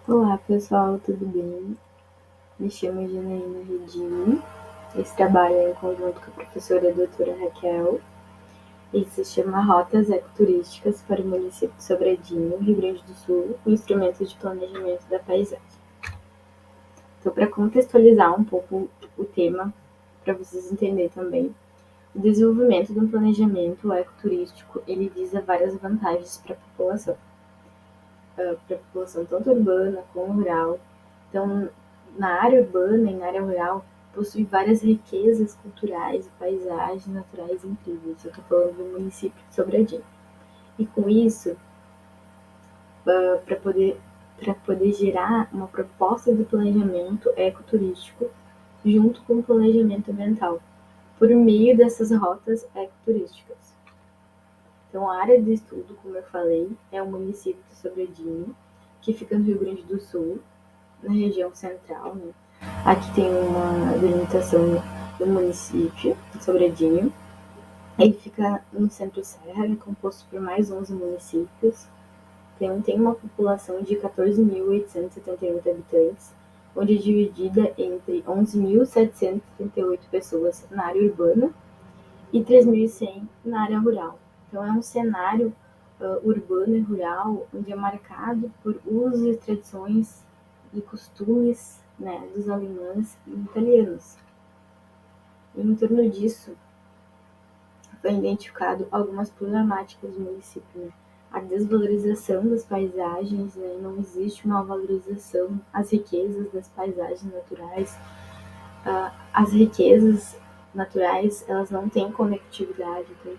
Olá pessoal, tudo bem? Me chamo Janaína Redini. Esse trabalho é em conjunto com a professora doutora Raquel e se chama Rotas Ecoturísticas para o município de Sobradinho, Rio Grande do Sul, um instrumento de planejamento da paisagem. Então, para contextualizar um pouco o tema, para vocês entenderem também, o desenvolvimento de um planejamento ecoturístico, ele visa várias vantagens para a população tanto urbana como rural. Então, na área urbana e na área rural, possui várias riquezas culturais e paisagens naturais incríveis. Eu estou falando do município de Sobradinho. E com isso, para poder gerar uma proposta de planejamento ecoturístico junto com o planejamento ambiental, por meio dessas rotas ecoturísticas. Então, a área de estudo, como eu falei, é o município de Sobradinho, que fica no Rio Grande do Sul, na região central, né? Aqui tem uma delimitação do município de Sobradinho. Ele fica no centro-serra, é composto por mais 11 municípios. Tem uma população de 14.878 habitantes, onde é dividida entre 11.738 pessoas na área urbana e 3.100 na área rural. Então é um cenário urbano e rural onde é marcado por usos e tradições e costumes, né, dos alemães e italianos. E em torno disso foi identificado algumas problemáticas do município, né? A desvalorização das paisagens, né? Não existe uma valorização às riquezas das paisagens naturais. As riquezas naturais, elas não têm conectividade, então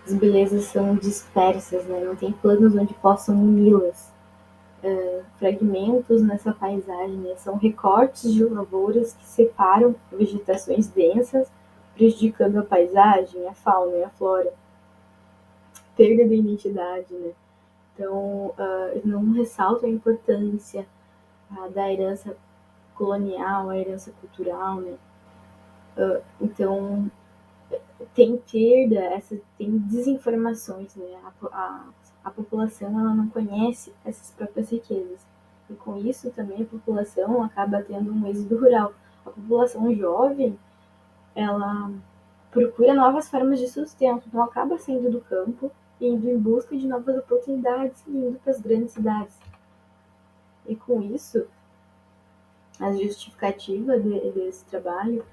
as belezas são dispersas, né? Não tem planos onde possam uni-las. Fragmentos nessa paisagem, né? São recortes de lavouras que separam vegetações densas, prejudicando a paisagem, a fauna e a flora. Perda da identidade, né? Então, não ressaltam a importância da herança colonial, a herança cultural, né? Então, tem perda, tem desinformações, né? A população ela não conhece essas próprias riquezas. E com isso também a população acaba tendo um êxodo rural. A população jovem, ela procura novas formas de sustento, então acaba saindo do campo e indo em busca de novas oportunidades e indo para as grandes cidades. E com isso, a justificativa desse trabalho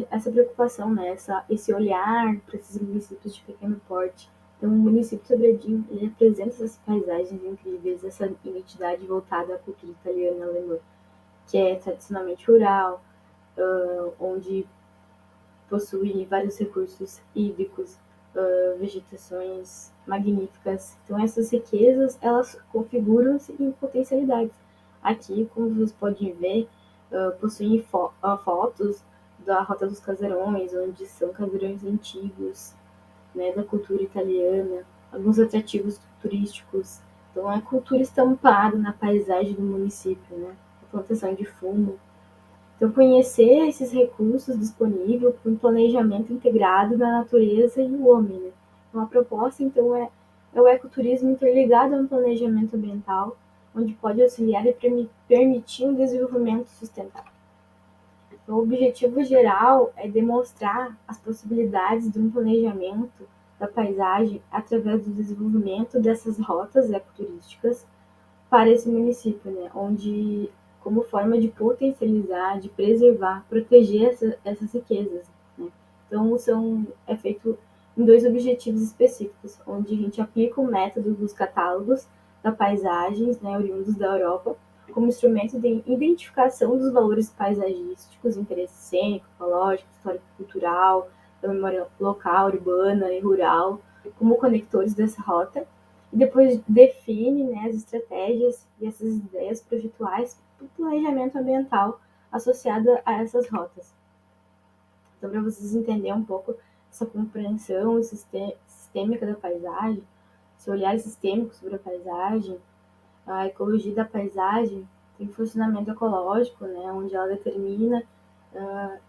essa preocupação, né? Esse olhar para esses municípios de pequeno porte. Então, o município de Sobradinho ele apresenta essas paisagens incríveis, essa identidade voltada à cultura italiana e alemã, que é tradicionalmente rural, onde possui vários recursos hídricos, vegetações magníficas. Então, essas riquezas, elas configuram-se em potencialidades. Aqui, como vocês podem ver, possuem fotos da Rota dos Casarões, onde são casarões antigos, né, da cultura italiana, alguns atrativos turísticos. Então, a cultura estampada na paisagem do município, né? A plantação de fumo. Então, conhecer esses recursos disponíveis para um planejamento integrado da natureza e o homem, né? Então, a proposta, então, é o ecoturismo interligado a um planejamento ambiental, onde pode auxiliar e permitir um desenvolvimento sustentável. Então, o objetivo geral é demonstrar as possibilidades de um planejamento da paisagem através do desenvolvimento dessas rotas ecoturísticas para esse município, né, onde como forma de potencializar, de preservar, proteger essas riquezas, né? Então é feito em dois objetivos específicos, onde a gente aplica o método dos catálogos da paisagens, né, oriundos da Europa, como instrumento de identificação dos valores paisagísticos, interesse cênico, ecológico, histórico-cultural, da memória local, urbana e rural, como conectores dessa rota, e depois define, né, as estratégias e essas ideias projetuais para o planejamento ambiental associado a essas rotas. Então, para vocês entenderem um pouco essa compreensão sistêmica da paisagem, esse olhar sistêmico sobre a paisagem, a ecologia da paisagem tem funcionamento ecológico, né, onde ela determina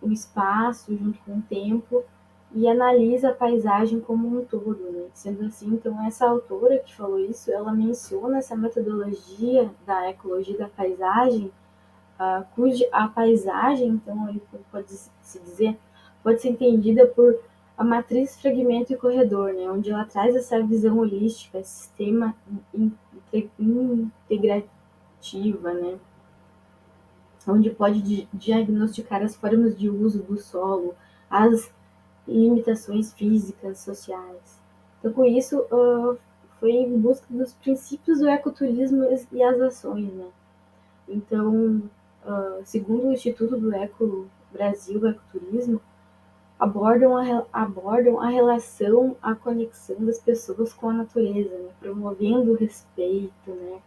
um espaço junto com o tempo e analisa a paisagem como um todo, né? Sendo assim, então, essa autora que falou isso, ela menciona essa metodologia da ecologia da paisagem, cuja a paisagem, então, aí pode-se dizer, pode ser entendida por a matriz, fragmento e corredor, né? Onde ela traz essa visão holística, sistema integrativa, né? Onde pode diagnosticar as formas de uso do solo, as limitações físicas, sociais. Então, com isso, foi em busca dos princípios do ecoturismo e as ações, né? Então, segundo o Instituto do Eco Brasil, Ecoturismo, abordam a relação, a conexão das pessoas com a natureza, né? Promovendo o respeito, né?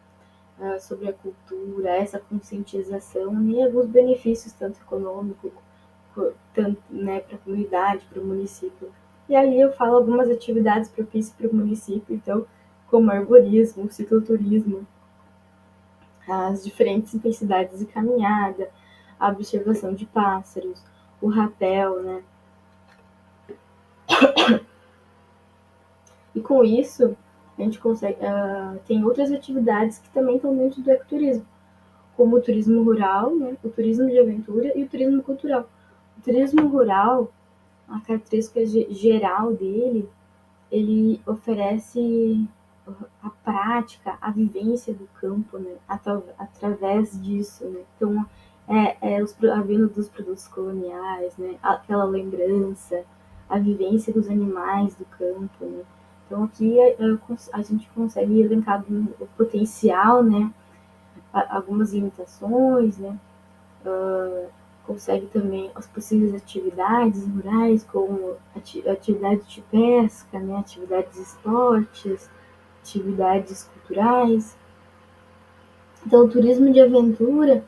Sobre a cultura, essa conscientização e alguns benefícios, tanto econômico, tanto, né, para a comunidade, para o município. E ali eu falo algumas atividades propícias para o município, então, como arborismo, cicloturismo, as diferentes intensidades de caminhada, a observação de pássaros, o rapel, né? E com isso, a gente consegue. Tem outras atividades que também estão dentro do ecoturismo, como o turismo rural, né? O turismo de aventura e o turismo cultural. O turismo rural, a característica geral dele, ele oferece a prática, a vivência do campo, né? Através disso, né? Então, a venda dos produtos coloniais, né? Aquela lembrança, a vivência dos animais do campo, né? Então, aqui a gente consegue elencar o potencial, né? Algumas limitações, né? Consegue também as possíveis atividades rurais, como atividades de pesca, né? Atividades de esportes, atividades culturais. Então, o turismo de aventura,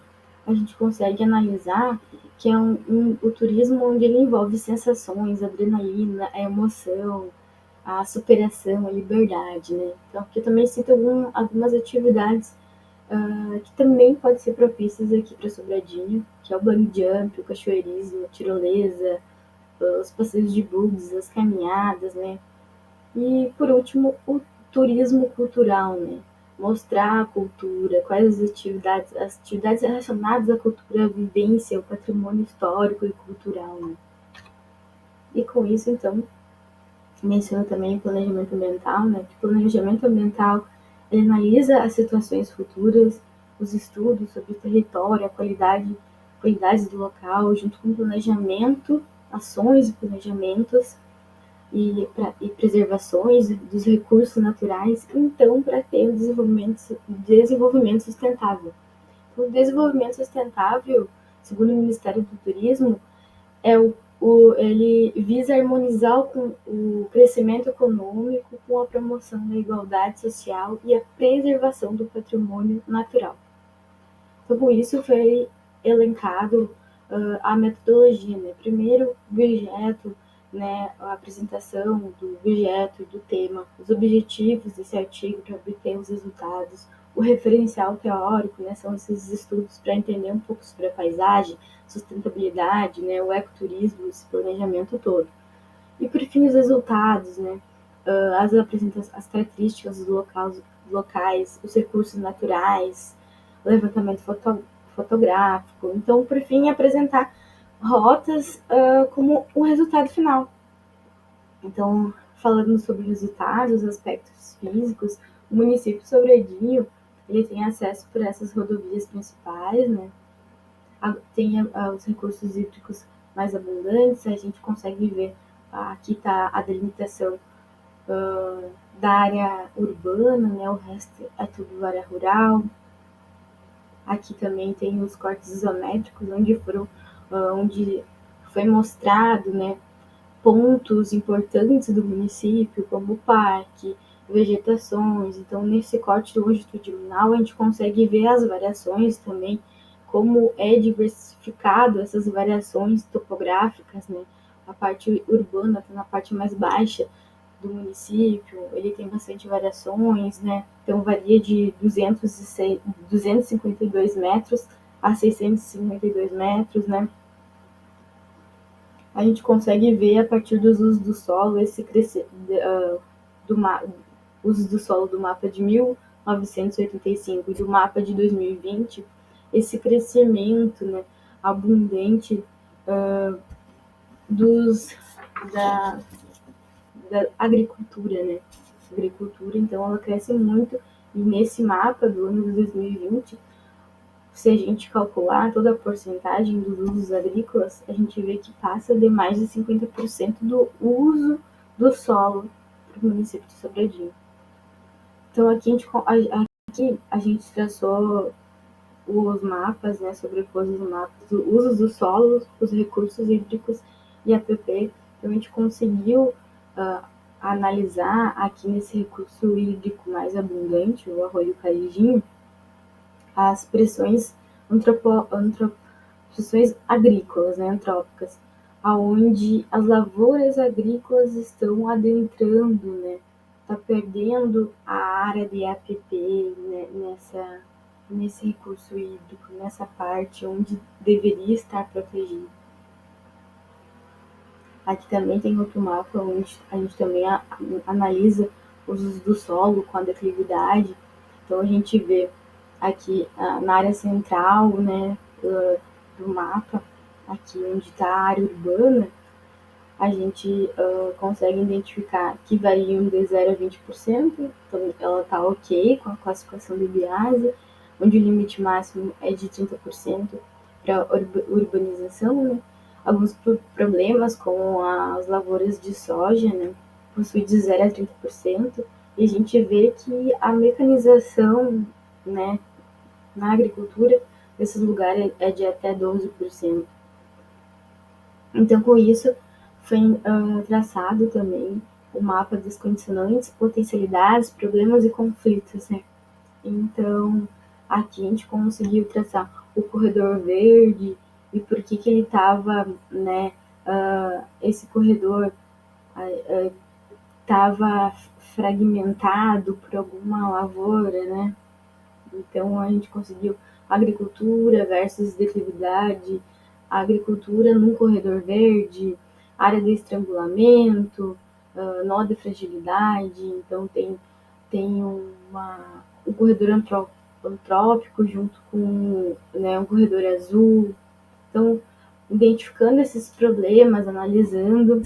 a gente consegue analisar que é o turismo onde ele envolve sensações, adrenalina, a emoção, a superação, a liberdade, né? Então, aqui eu também cito algumas atividades que também podem ser propícias aqui para Sobradinho, que é o bungee jump, o cachoeirismo, a tirolesa, os passeios de bugs, as caminhadas, né? E, por último, o turismo cultural, né? Mostrar a cultura, quais as atividades relacionadas à cultura, à vivência, ao patrimônio histórico e cultural, né? E com isso, então, menciono também o planejamento ambiental, né? Que o planejamento ambiental ele analisa as situações futuras, os estudos sobre o território, qualidade do local, junto com o planejamento, ações e planejamentos e preservações dos recursos naturais, então, para ter o desenvolvimento sustentável. O desenvolvimento sustentável, segundo o Ministério do Turismo, ele visa harmonizar o crescimento econômico com a promoção da igualdade social e a preservação do patrimônio natural. Então, com isso foi elencado a metodologia, né? Primeiro, o objeto, né? A apresentação do objeto e do tema, os objetivos desse artigo para obter os resultados, o referencial teórico, né? São esses estudos para entender um pouco sobre a paisagem, sustentabilidade, né? O ecoturismo, esse planejamento todo. E por fim, os resultados, né? As características dos locais, os recursos naturais, levantamento fotográfico. Então, por fim, apresentar rotas como um resultado final. Então, falando sobre resultados, aspectos físicos, o município de Sobradinho ele tem acesso por essas rodovias principais, né? Tem os recursos hídricos mais abundantes, a gente consegue ver, aqui está a delimitação da área urbana, né? O resto é tudo área rural. Aqui também tem os cortes isométricos, onde foi mostrado, né, pontos importantes do município, como o parque, vegetações. Então, nesse corte longitudinal, a gente consegue ver as variações também, como é diversificado essas variações topográficas, né? A parte urbana está na parte mais baixa do município, ele tem bastante variações, né? Então varia de 252 metros a 652 metros, né? a gente consegue ver a partir dos usos do solo esse crescer usos do solo do mapa de 1985 e do mapa de 2020, esse crescimento, né, abundante dos da agricultura, né? A agricultura, então, ela cresce muito, e nesse mapa do ano de 2020, se a gente calcular toda a porcentagem dos usos agrícolas, a gente vê que passa de mais de 50% do uso do solo para o município de Sobradinho. Então, aqui a gente traçou os mapas, né, sobrepôs os mapas, os usos do solo, os recursos hídricos e a APP. Então, a gente conseguiu analisar aqui nesse recurso hídrico mais abundante, o Arroio Carijinho, as pressões pressões agrícolas, né, antrópicas, aonde as lavouras agrícolas estão adentrando, né, está perdendo a área de APP, né, nesse recurso hídrico, nessa parte onde deveria estar protegido. Aqui também tem outro mapa onde a gente também analisa os usos do solo com a declividade. Então a gente vê aqui na área central, né, do mapa, aqui onde está a área urbana, a gente consegue identificar que variam de 0 a 20%, então ela está ok com a classificação do Biase, onde o limite máximo é de 30% para urbanização, né? Alguns problemas, como as lavouras de soja, né, possuem de 0 a 30%, e a gente vê que a mecanização, né, na agricultura desses lugares é de até 12%. Então, com isso, foi traçado também o mapa das condicionantes, potencialidades, problemas e conflitos, né? Então, aqui a gente conseguiu traçar o corredor verde e por que ele estava, né, esse corredor estava fragmentado por alguma lavoura, né? Então, a gente conseguiu agricultura versus declividade, a agricultura num corredor verde, área de estrangulamento, nó de fragilidade. Então, tem um corredor antrópico junto com, né, um corredor azul. Então, identificando esses problemas, analisando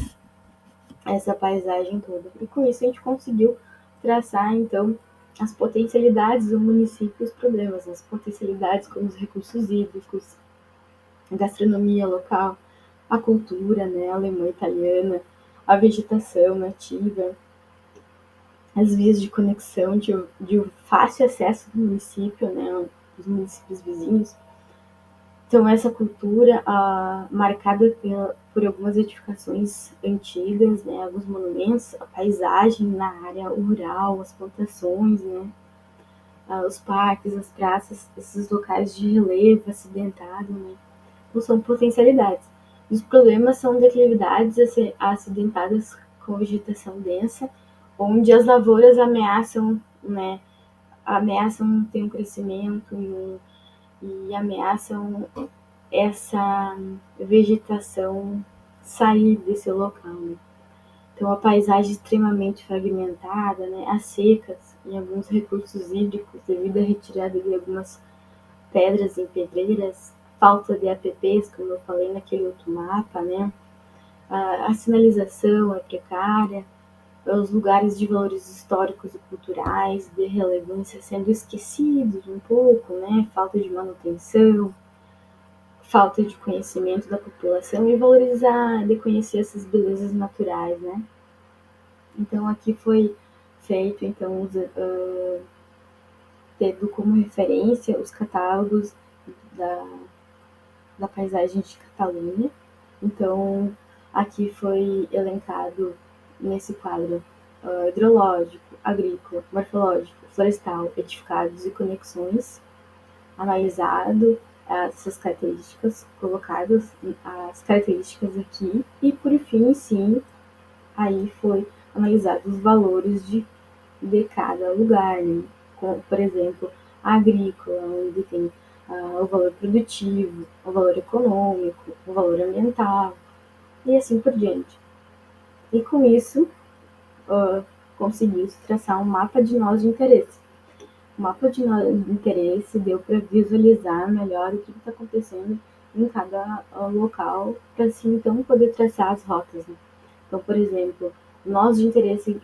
essa paisagem toda. E com isso a gente conseguiu traçar, então, as potencialidades do município e os problemas, as potencialidades como os recursos hídricos, a gastronomia local, a cultura, né, alemã e italiana, a vegetação nativa, as vias de conexão de fácil acesso do município, né, dos municípios vizinhos. Então, essa cultura marcada por algumas edificações antigas, né, alguns monumentos, a paisagem na área rural, as plantações, né, os parques, as praças, esses locais de relevo acidentado, né, não são potencialidades. Os problemas são declividades acidentadas com vegetação densa, onde as lavouras ameaçam ter um crescimento e ameaçam essa vegetação sair desse local, né? Então, a paisagem extremamente fragmentada, né? As secas e alguns recursos hídricos devido à retirada de algumas pedras em pedreiras, falta de APPs, como eu falei naquele outro mapa, né? A sinalização é precária, os lugares de valores históricos e culturais de relevância sendo esquecidos um pouco, né? Falta de manutenção, falta de conhecimento da população e valorizar, de conhecer essas belezas naturais, né? Então aqui foi feito, então, tendo como referência os catálogos da paisagem de Catalunha. Então aqui foi elencado nesse quadro hidrológico, agrícola, morfológico, florestal, edificados e conexões, analisado essas características, colocadas as características aqui, e por fim, sim, aí foi analisado os valores de cada lugar, né? Como, por exemplo, a agrícola, onde tem o valor produtivo, o valor econômico, o valor ambiental, e assim por diante. E com isso, conseguiu-se traçar um mapa de nós de interesse. O mapa de nós de interesse deu para visualizar melhor o que está acontecendo em cada local, para assim então poder traçar as rotas. Né? Então, por exemplo, nós de interesse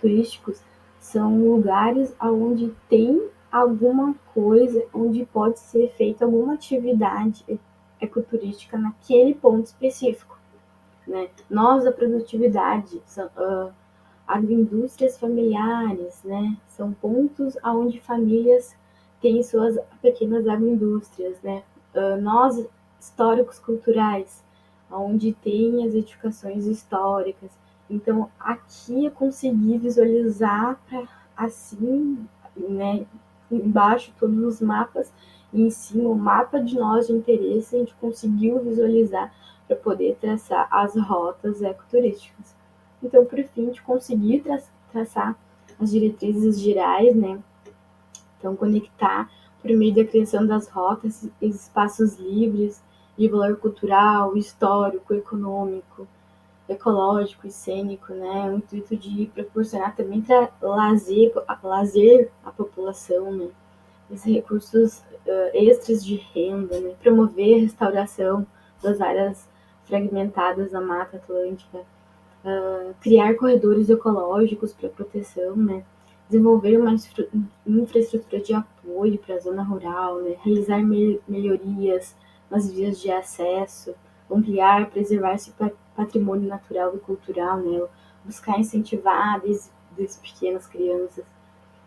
turísticos são lugares onde tem alguma coisa, onde pode ser feita alguma atividade ecoturística naquele ponto específico. Né? Nós da produtividade, agroindústrias familiares, né? São pontos onde famílias têm suas pequenas agroindústrias, né? Nós, históricos culturais, onde tem as edificações históricas. Então, aqui eu consegui visualizar para assim, né? Embaixo todos os mapas e em cima o mapa de nós de interesse a gente conseguiu visualizar para poder traçar as rotas ecoturísticas. Então, por fim, de conseguir traçar as diretrizes gerais, né? Então, conectar por meio da criação das rotas, espaços livres de valor cultural, histórico, econômico, ecológico e cênico, né? O intuito de proporcionar também para lazer à população, né? Esses recursos extras de renda, né? Promover a restauração das áreas fragmentadas da Mata Atlântica, criar corredores ecológicos para proteção, né? Desenvolver uma infraestrutura de apoio para a zona rural, né? Realizar melhorias nas vias de acesso, ampliar, preservar esse patrimônio natural e cultural, né? Buscar incentivar desde pequenas crianças.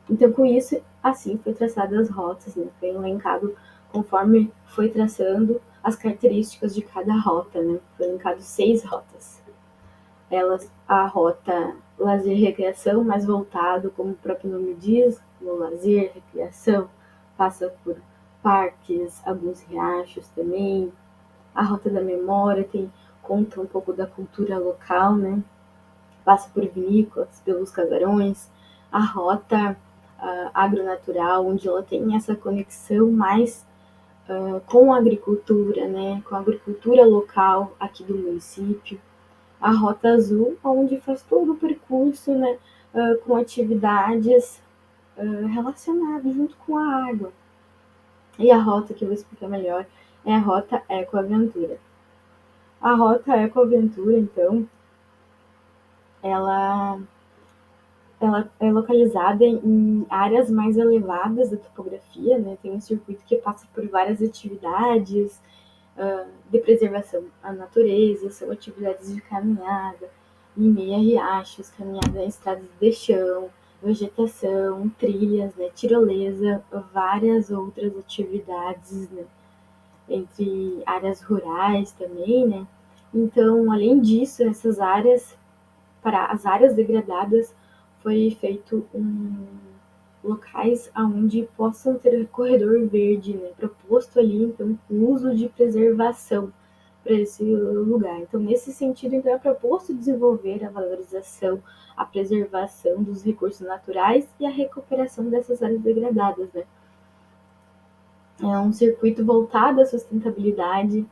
Então, com isso, assim foi traçadas as rotas, né? Foi elencado conforme foi traçando as características de cada rota, né? Foi elencado 6 rotas. Elas, a rota lazer e recreação, mais voltado, como o próprio nome diz, no lazer, recreação, passa por parques, alguns riachos também. A rota da memória conta um pouco da cultura local, né? Passa por vinícolas, pelos casarões. A rota agronatural, onde ela tem essa conexão mais com a agricultura, né? Com a agricultura local aqui do município. A Rota Azul, onde faz todo o percurso, né, com atividades relacionadas junto com a água. E a rota que eu vou explicar melhor é a Rota Ecoaventura. A Rota Ecoaventura, então, ela, ela é localizada em áreas mais elevadas da topografia, né? Tem um circuito que passa por várias atividades de preservação à natureza, são atividades de caminhada, em meio a riachos, caminhada em estradas de chão, vegetação, trilhas, né, tirolesa, várias outras atividades, né, entre áreas rurais também, né. Então, além disso, essas áreas, para as áreas degradadas, foi feito locais onde possam ter corredor verde, né, proposto ali, então, o uso de preservação para esse lugar. Então, nesse sentido, então, é proposto desenvolver a valorização, a preservação dos recursos naturais e a recuperação dessas áreas degradadas, né. É um circuito voltado à sustentabilidade,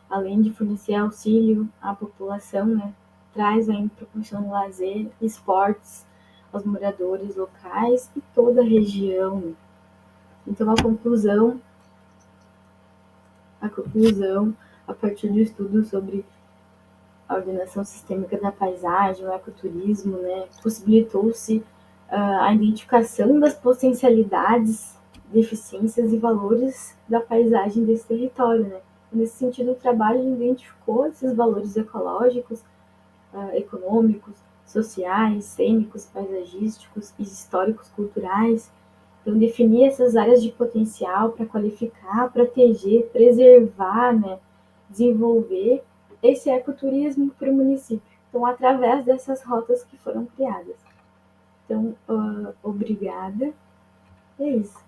além de fornecer auxílio à população, né, traz aí proporção de lazer, esportes aos moradores locais e toda a região. Né. Então, a partir do estudo sobre a ordenação sistêmica da paisagem, o ecoturismo, né, possibilitou-se a identificação das potencialidades, deficiências e valores da paisagem desse território. Né. Nesse sentido, o trabalho identificou esses valores ecológicos, econômicos, sociais, cênicos, paisagísticos e históricos culturais. Então, definir essas áreas de potencial para qualificar, proteger, preservar, né, desenvolver esse ecoturismo para o município. Então, através dessas rotas que foram criadas. Então, obrigada. É isso.